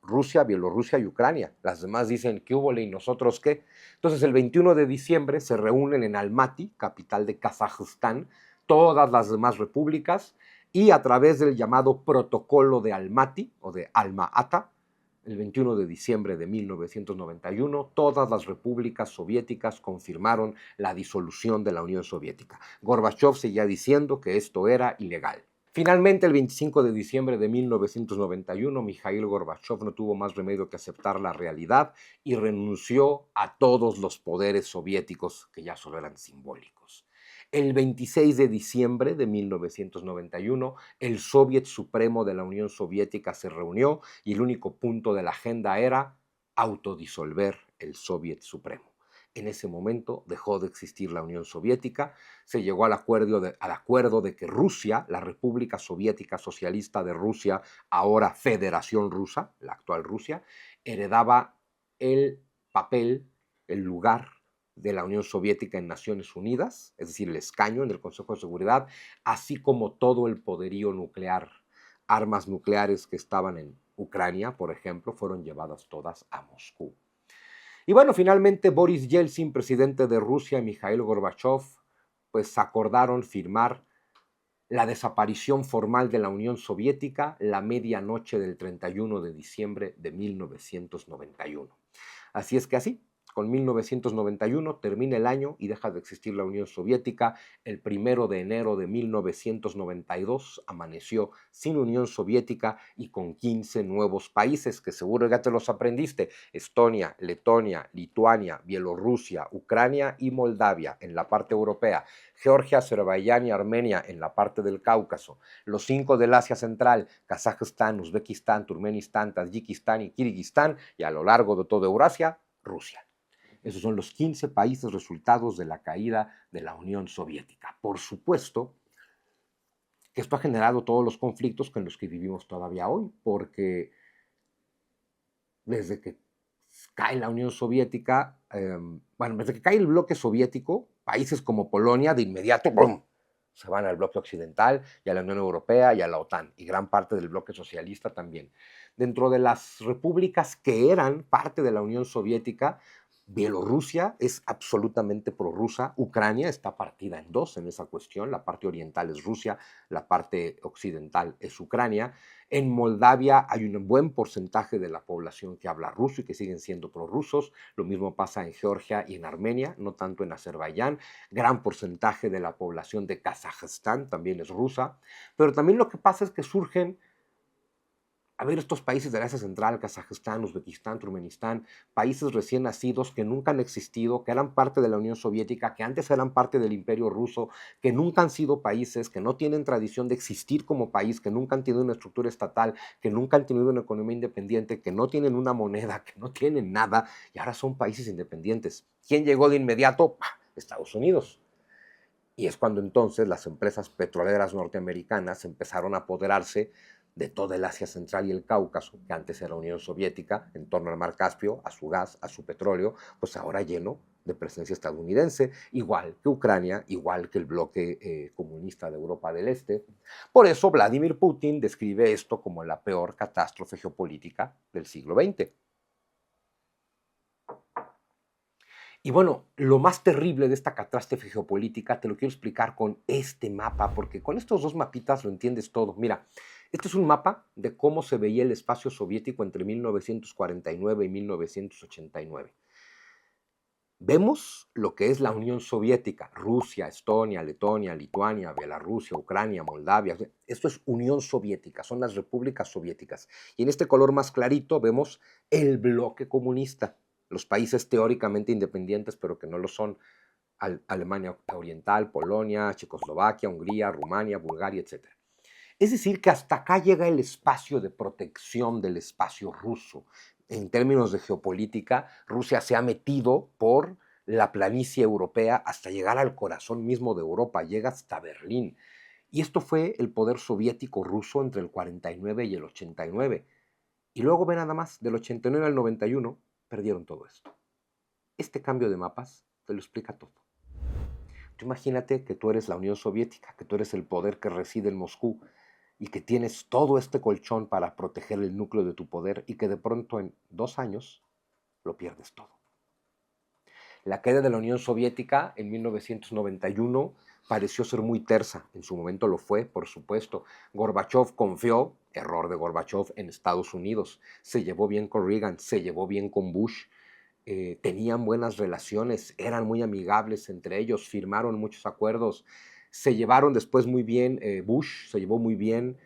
Rusia, Bielorrusia y Ucrania. Las demás dicen, ¿qué hubo y nosotros qué? Entonces, el 21 de diciembre se reúnen en Almaty, capital de Kazajstán, todas las demás repúblicas, y a través del llamado Protocolo de Almaty, o de Alma-Ata, el 21 de diciembre de 1991, todas las repúblicas soviéticas confirmaron la disolución de la Unión Soviética. Gorbachov seguía diciendo que esto era ilegal. Finalmente, el 25 de diciembre de 1991, Mikhail Gorbachov no tuvo más remedio que aceptar la realidad y renunció a todos los poderes soviéticos que ya solo eran simbólicos. El 26 de diciembre de 1991, el Soviet Supremo de la Unión Soviética se reunió y el único punto de la agenda era autodisolver el Soviet Supremo. En ese momento dejó de existir la Unión Soviética, se llegó al acuerdo de que Rusia, la República Soviética Socialista de Rusia, ahora Federación Rusa, la actual Rusia, heredaba el papel, el lugar de la Unión Soviética en Naciones Unidas, es decir, el escaño en el Consejo de Seguridad, así como todo el poderío nuclear. Armas nucleares que estaban en Ucrania, por ejemplo, fueron llevadas todas a Moscú. Y bueno, finalmente Boris Yeltsin, presidente de Rusia, y Mikhail Gorbachev, pues acordaron firmar la desaparición formal de la Unión Soviética la medianoche del 31 de diciembre de 1991. Así es que así, con 1991 termina el año y deja de existir la Unión Soviética. El 1 de enero de 1992 amaneció sin Unión Soviética y con 15 nuevos países que seguro ya te los aprendiste: Estonia, Letonia, Lituania, Bielorrusia, Ucrania y Moldavia en la parte europea, Georgia, Azerbaiyán y Armenia en la parte del Cáucaso, los 5 del Asia Central, Kazajistán, Uzbekistán, Turkmenistán, Tayikistán y Kirguistán, y a lo largo de toda Eurasia, Rusia. Esos son los 15 países resultados de la caída de la Unión Soviética. Por supuesto que esto ha generado todos los conflictos con los que vivimos todavía hoy, porque desde que cae la Unión Soviética, desde que cae el bloque soviético, países como Polonia de inmediato ¡bum!, se van al bloque occidental y a la Unión Europea y a la OTAN, y gran parte del bloque socialista también. Dentro de las repúblicas que eran parte de la Unión Soviética, Bielorrusia es absolutamente prorrusa, Ucrania está partida en dos en esa cuestión, la parte oriental es Rusia, la parte occidental es Ucrania. En Moldavia hay un buen porcentaje de la población que habla ruso y que siguen siendo prorrusos, lo mismo pasa en Georgia y en Armenia, no tanto en Azerbaiyán. Gran porcentaje de la población de Kazajistán también es rusa, pero también lo que pasa es que surgen estos países del Asia Central, Kazajistán, Uzbekistán, Turkmenistán, países recién nacidos que nunca han existido, que eran parte de la Unión Soviética, que antes eran parte del Imperio Ruso, que nunca han sido países, que no tienen tradición de existir como país, que nunca han tenido una estructura estatal, que nunca han tenido una economía independiente, que no tienen una moneda, que no tienen nada, y ahora son países independientes. ¿Quién llegó de inmediato? Estados Unidos. Y es cuando entonces las empresas petroleras norteamericanas empezaron a apoderarse de toda el Asia Central y el Cáucaso, que antes era Unión Soviética, en torno al Mar Caspio, a su gas, a su petróleo, pues ahora lleno de presencia estadounidense, igual que Ucrania, igual que el bloque comunista de Europa del Este. Por eso Vladimir Putin describe esto como la peor catástrofe geopolítica del siglo XX. Y bueno, lo más terrible de esta catástrofe geopolítica te lo quiero explicar con este mapa, porque con estos dos mapitas lo entiendes todo. Mira, este es un mapa de cómo se veía el espacio soviético entre 1949 y 1989. Vemos lo que es la Unión Soviética: Rusia, Estonia, Letonia, Lituania, Bielorrusia, Ucrania, Moldavia. Esto es Unión Soviética, son las repúblicas soviéticas. Y en este color más clarito vemos el bloque comunista, los países teóricamente independientes, pero que no lo son: Alemania Oriental, Polonia, Checoslovaquia, Hungría, Rumania, Bulgaria, etc. Es decir, que hasta acá llega el espacio de protección del espacio ruso. En términos de geopolítica, Rusia se ha metido por la planicie europea hasta llegar al corazón mismo de Europa, llega hasta Berlín. Y esto fue el poder soviético ruso entre el 49 y el 89. Y luego ve nada más, del 89 al 91, perdieron todo esto. Este cambio de mapas te lo explica todo. Tú imagínate que tú eres la Unión Soviética, que tú eres el poder que reside en Moscú y que tienes todo este colchón para proteger el núcleo de tu poder y que de pronto en 2 años lo pierdes todo. La caída de la Unión Soviética en 1991 pareció ser muy tersa, en su momento lo fue, por supuesto. Gorbachev confió, error de Gorbachev, en Estados Unidos, se llevó bien con Reagan, se llevó bien con Bush, tenían buenas relaciones, eran muy amigables entre ellos, firmaron muchos acuerdos, se llevaron después muy bien, Bush se llevó muy bien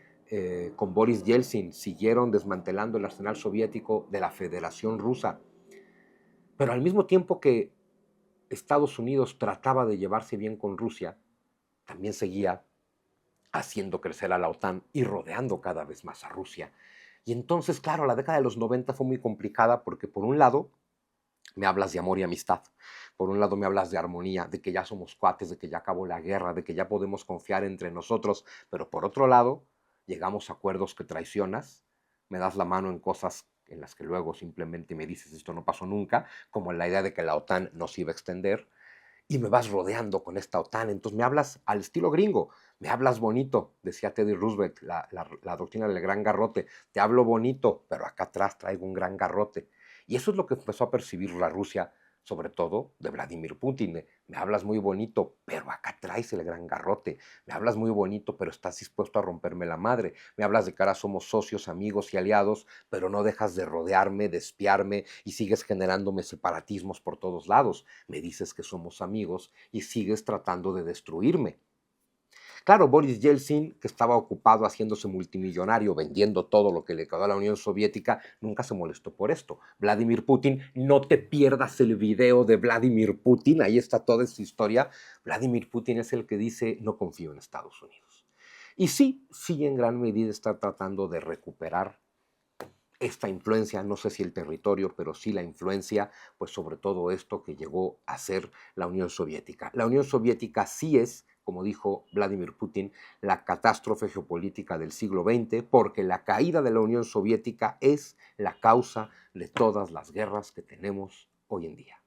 con Boris Yeltsin, siguieron desmantelando el arsenal soviético de la Federación Rusa. Pero al mismo tiempo que Estados Unidos trataba de llevarse bien con Rusia, también seguía haciendo crecer a la OTAN y rodeando cada vez más a Rusia. Y entonces, claro, la década de los 90 fue muy complicada porque, por un lado, me hablas de amor y amistad. Por un lado me hablas de armonía, de que ya somos cuates, de que ya acabó la guerra, de que ya podemos confiar entre nosotros, pero por otro lado llegamos a acuerdos que traicionas, me das la mano en cosas en las que luego simplemente me dices esto no pasó nunca, como la idea de que la OTAN nos iba a extender, y me vas rodeando con esta OTAN. Entonces me hablas al estilo gringo, me hablas bonito, decía Teddy Roosevelt, la doctrina del gran garrote, te hablo bonito, pero acá atrás traigo un gran garrote. Y eso es lo que empezó a percibir la Rusia, sobre todo de Vladimir Putin. Me hablas muy bonito, pero acá traes el gran garrote. Me hablas muy bonito, pero estás dispuesto a romperme la madre. Me hablas de que ahora somos socios, amigos y aliados, pero no dejas de rodearme, de espiarme y sigues generándome separatismos por todos lados. Me dices que somos amigos y sigues tratando de destruirme. Claro, Boris Yeltsin, que estaba ocupado haciéndose multimillonario, vendiendo todo lo que le quedó a la Unión Soviética, nunca se molestó por esto. Vladimir Putin, no te pierdas el video de Vladimir Putin, ahí está toda esta historia. Vladimir Putin es el que dice, no confío en Estados Unidos. Y sí, en gran medida está tratando de recuperar esta influencia, no sé si el territorio, pero sí la influencia, pues sobre todo esto que llegó a ser la Unión Soviética. La Unión Soviética sí es, como dijo Vladimir Putin, la catástrofe geopolítica del siglo XX, porque la caída de la Unión Soviética es la causa de todas las guerras que tenemos hoy en día.